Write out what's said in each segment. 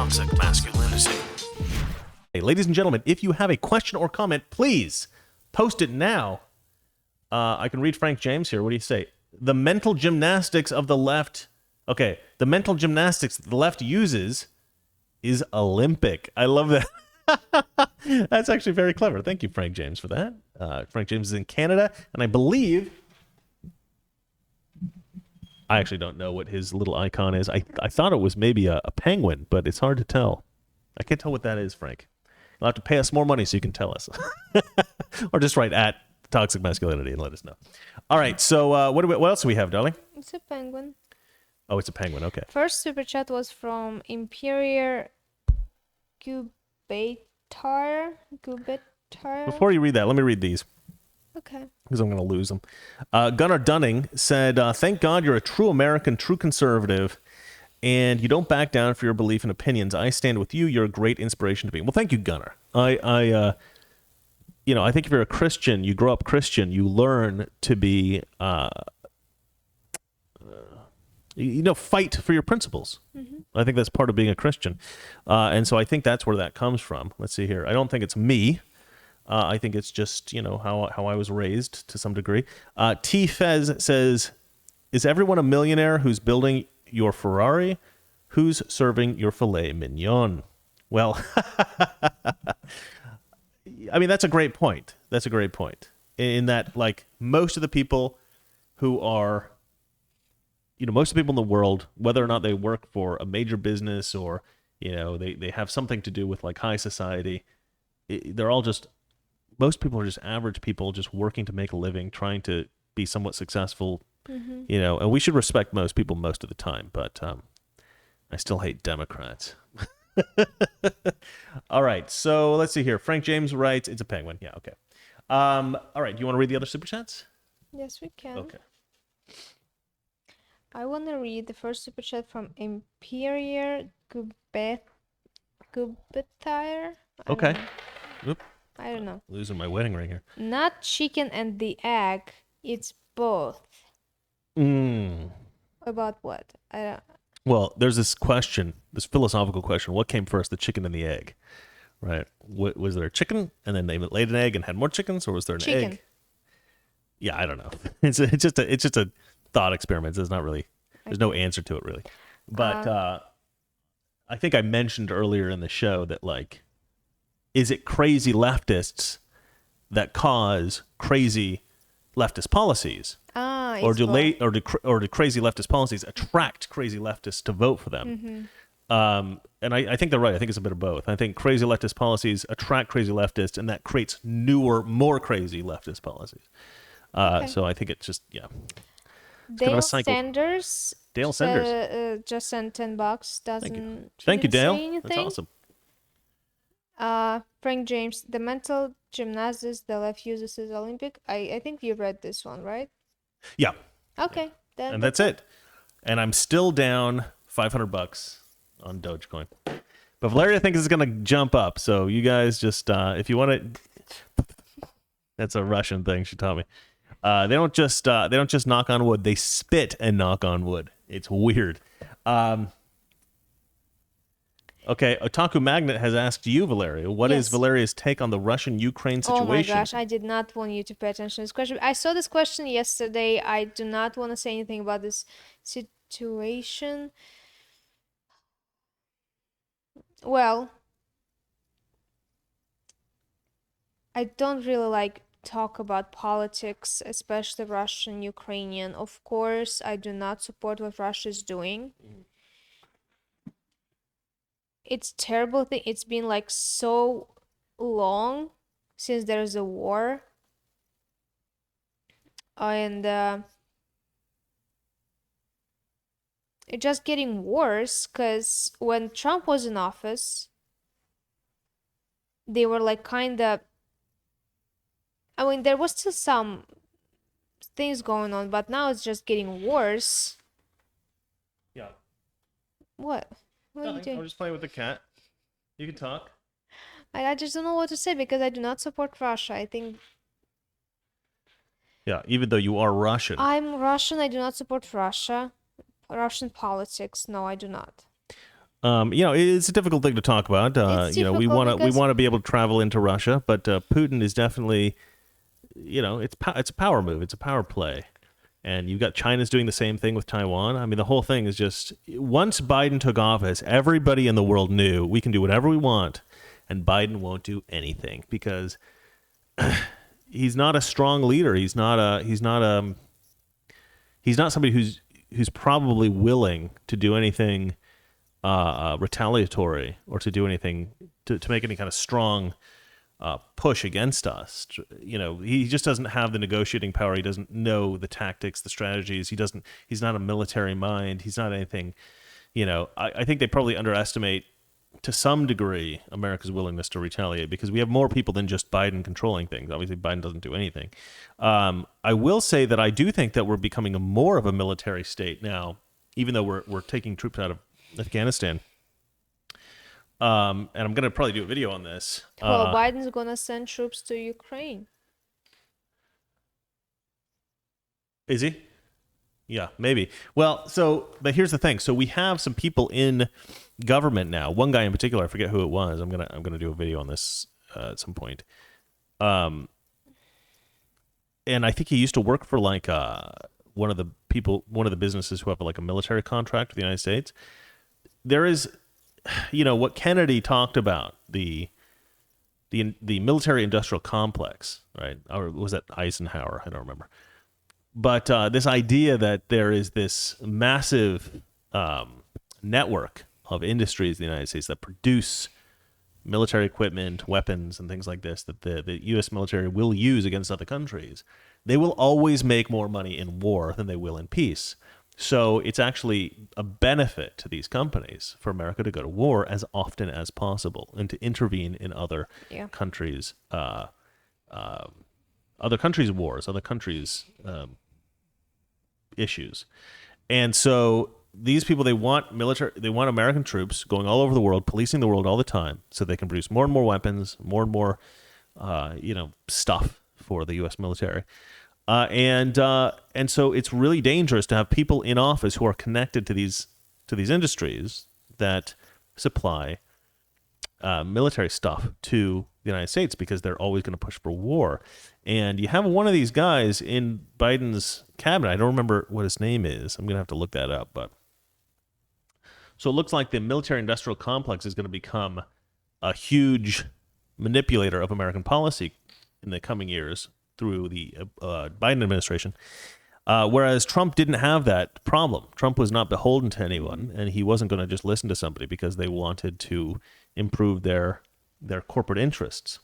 toxic masculinity. Hey, ladies and gentlemen, if you have a question or comment, please post it now. I can read Frank James here. What do you say? The mental gymnastics of the left. Okay, the mental gymnastics the left uses is Olympic. I love that. That's actually very clever. Thank you, Frank James, for that. Frank James is in Canada, and I believe... I actually don't know what his little icon is. I thought it was maybe a penguin, but it's hard to tell. I can't tell what that is, Frank. You'll have to pay us more money so you can tell us. Or just write at Toxic Masculinity and let us know. All right, so what else do we have, darling? It's a penguin. Oh, it's a penguin. Okay. First super chat was from Imperial Gubetar. Before you read that, let me read these. Okay. Because I'm going to lose them. Gunnar Dunning said, thank God you're a true American, true conservative, and you don't back down for your belief and opinions. I stand with you. You're a great inspiration to me. Well, thank you, Gunnar. I think if you're a Christian, you grow up Christian, you learn to be, fight for your principles. Mm-hmm. I think that's part of being a Christian. And so I think that's where that comes from. Let's see here. I don't think it's me. I think it's just, how I was raised to some degree. T. Fez says, is everyone a millionaire who's building your Ferrari? Who's serving your filet mignon? Well, I mean, that's a great point. That's a great point. In that, like, most of the people who are, most of the people in the world, whether or not they work for a major business or, they have something to do with, like, high society, they're all just... Most people are just average people just working to make a living, trying to be somewhat successful, and we should respect most people most of the time, but I still hate Democrats. All right, so let's see here. Frank James writes, it's a penguin. Yeah, okay. All right, do you want to read the other super chats? Yes, we can. Okay. I want to read the first super chat from Imperial Gubetar. Okay. Oop. I don't know. Losing my wedding ring here. Not chicken and the egg. It's both. About what? I don't. Well, there's this question, this philosophical question. What came first, the chicken and the egg? Right? Was there a chicken and then they laid an egg and had more chickens, or was there an egg? Yeah, I don't know. It's just a thought experiment. There's not really. There's no answer to it really. But I think I mentioned earlier in the show that, like, is it crazy leftists that cause crazy leftist policies? Or do crazy leftist policies attract crazy leftists to vote for them? Mm-hmm. And I think they're right. I think it's a bit of both. I think crazy leftist policies attract crazy leftists, and that creates newer, more crazy leftist policies. So I think it's just, yeah. Dale Sanders. Dale Sanders. Just sent $10. Thank you, Dale. That's awesome. Frank James, the mental gymnastics the left uses is Olympic. I think you read this one, right? Yeah. Okay. And that's it. And I'm still down $500 on Dogecoin. But Valeria thinks it's going to jump up. So you guys just, if you want it, that's a Russian thing she taught me. They don't just knock on wood. They spit and knock on wood. It's weird. Okay, Otaku Magnet has asked you, Valeria, what is Valeria's take on the Russian-Ukraine situation? Oh my gosh, I did not want you to pay attention to this question. I saw this question yesterday. I do not want to say anything about this situation. Well, I don't really like talk about politics, especially Russian-Ukrainian. Of course, I do not support what Russia is doing. It's terrible thing. It's been like so long since there's a war, and it's just getting worse. Because when Trump was in office, they were like kind of. I mean, there was still some things going on, but now it's just getting worse. Yeah. What? What are you doing? I'm just playing with the cat. You can talk. I just don't know what to say because I do not support Russia. I think... Yeah, even though you are Russian. I'm Russian. I do not support Russia. Russian politics. No, I do not. It's a difficult thing to talk about. It's We difficult want to because be able to travel into Russia, but Putin is definitely, it's a power move. It's a power play. And you've got China's doing the same thing with Taiwan. I mean, the whole thing is just, once Biden took office, everybody in the world knew we can do whatever we want, and Biden won't do anything because he's not a strong leader. He's not somebody who's probably willing to do anything retaliatory or to do anything to make any kind of strong push against us. He just doesn't have the negotiating power. He doesn't know the tactics, the strategies. He's not a military mind. He's not anything. I think they probably underestimate to some degree America's willingness to retaliate because we have more people than just Biden controlling things. Obviously, Biden doesn't do anything. I will say that I do think that we're becoming more of a military state now, even though we're taking troops out of Afghanistan. And I'm going to probably do a video on this. Well, Biden's going to send troops to Ukraine. Is he? Yeah, maybe. Well, but here's the thing. So we have some people in government now. One guy in particular, I forget who it was. I'm gonna do a video on this at some point. And I think he used to work for like one of the businesses who have like a military contract with the United States. There is, what Kennedy talked about, the military industrial complex, right? Or was that Eisenhower? I don't remember. But this idea that there is this massive network of industries in the United States that produce military equipment, weapons, and things like this that the U.S. military will use against other countries, they will always make more money in war than they will in peace. So it's actually a benefit to these companies for America to go to war as often as possible and to intervene in other countries' wars, other countries' issues. And so these people, they want American troops going all over the world, policing the world all the time, so they can produce more and more weapons, more and more, stuff for the U.S. military. And so it's really dangerous to have people in office who are connected to these industries that supply military stuff to the United States because they're always going to push for war. And you have one of these guys in Biden's cabinet. I don't remember what his name is. I'm going to have to look that up. But so it looks like the military-industrial complex is going to become a huge manipulator of American policy in the coming years through the Biden administration. Whereas Trump didn't have that problem. Trump was not beholden to anyone, and he wasn't going to just listen to somebody because they wanted to improve their corporate interests.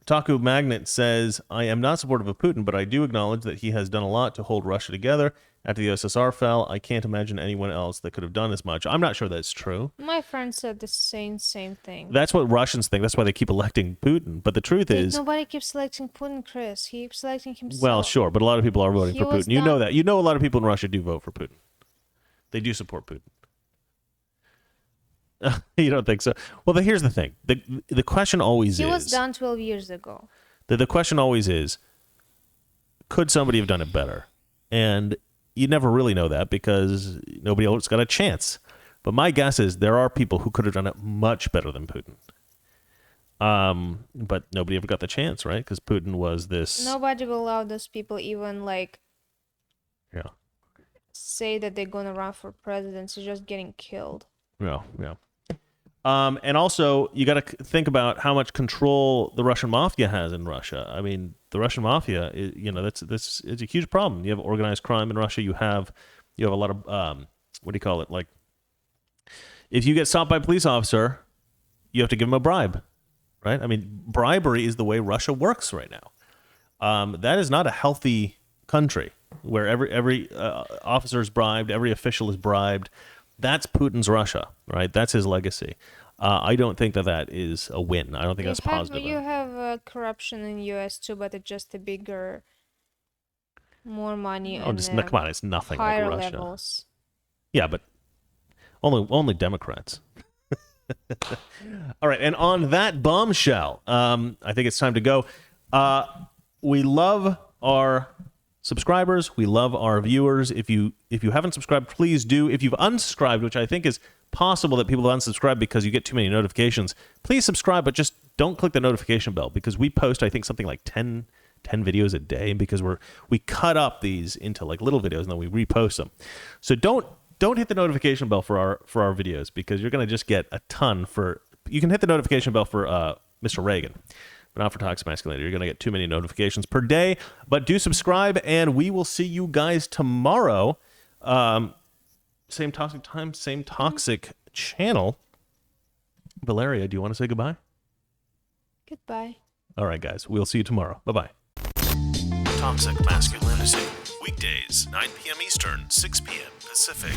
Taku Magnet says, I am not supportive of Putin, but I do acknowledge that he has done a lot to hold Russia together. After the USSR fell, I can't imagine anyone else that could have done as much. I'm not sure that's true. My friend said the same thing. That's what Russians think. That's why they keep electing Putin. But the truth is... Nobody keeps selecting Putin, Chris. He keeps selecting himself. Well, sure, but a lot of people are voting for Putin. You know that. You know a lot of people in Russia do vote for Putin. They do support Putin. You don't think so? Well, here's the thing. The question always is... He was done 12 years ago. The question always is, could somebody have done it better? And you never really know that because nobody else got a chance. But my guess is there are people who could have done it much better than Putin. But nobody ever got the chance, right? Because Putin was this... Nobody will allow those people even, say that they're going to run for president. So just getting killed. Yeah. And also, you got to think about how much control the Russian mafia has in Russia. I mean, the Russian mafia, it's a huge problem. You have organized crime in Russia. You have a lot of what do you call it? Like, if you get stopped by a police officer, you have to give him a bribe, right? I mean, bribery is the way Russia works right now. That is not a healthy country where every officer is bribed, every official is bribed. That's Putin's Russia, right? That's his legacy. I don't think that is a win. I don't think that's positive. You have corruption in the U.S. too, but it's just a bigger, more money and come on, it's nothing like Russia. Levels. Yeah, but only Democrats. All right, and on that bombshell, I think it's time to go. We love our subscribers. We love our viewers. If you haven't subscribed, please do. If you've unsubscribed, which I think is possible that people have unsubscribed because you get too many notifications, please subscribe, but just don't click the notification bell, because we post, I think, something like 10 videos a day, because we cut up these into like little videos and then we repost them. So don't hit the notification bell for our videos, because you're going to just get a ton you can hit the notification bell for Mr. Reagan, but not for Toxic Masculinity. You're going to get too many notifications per day. But do subscribe, and we will see you guys tomorrow. Same toxic time, same toxic channel. Valeria, do you want to say goodbye? Goodbye. All right, guys. We'll see you tomorrow. Bye-bye. Toxic Masculinity. Weekdays, 9 p.m. Eastern, 6 p.m. Pacific.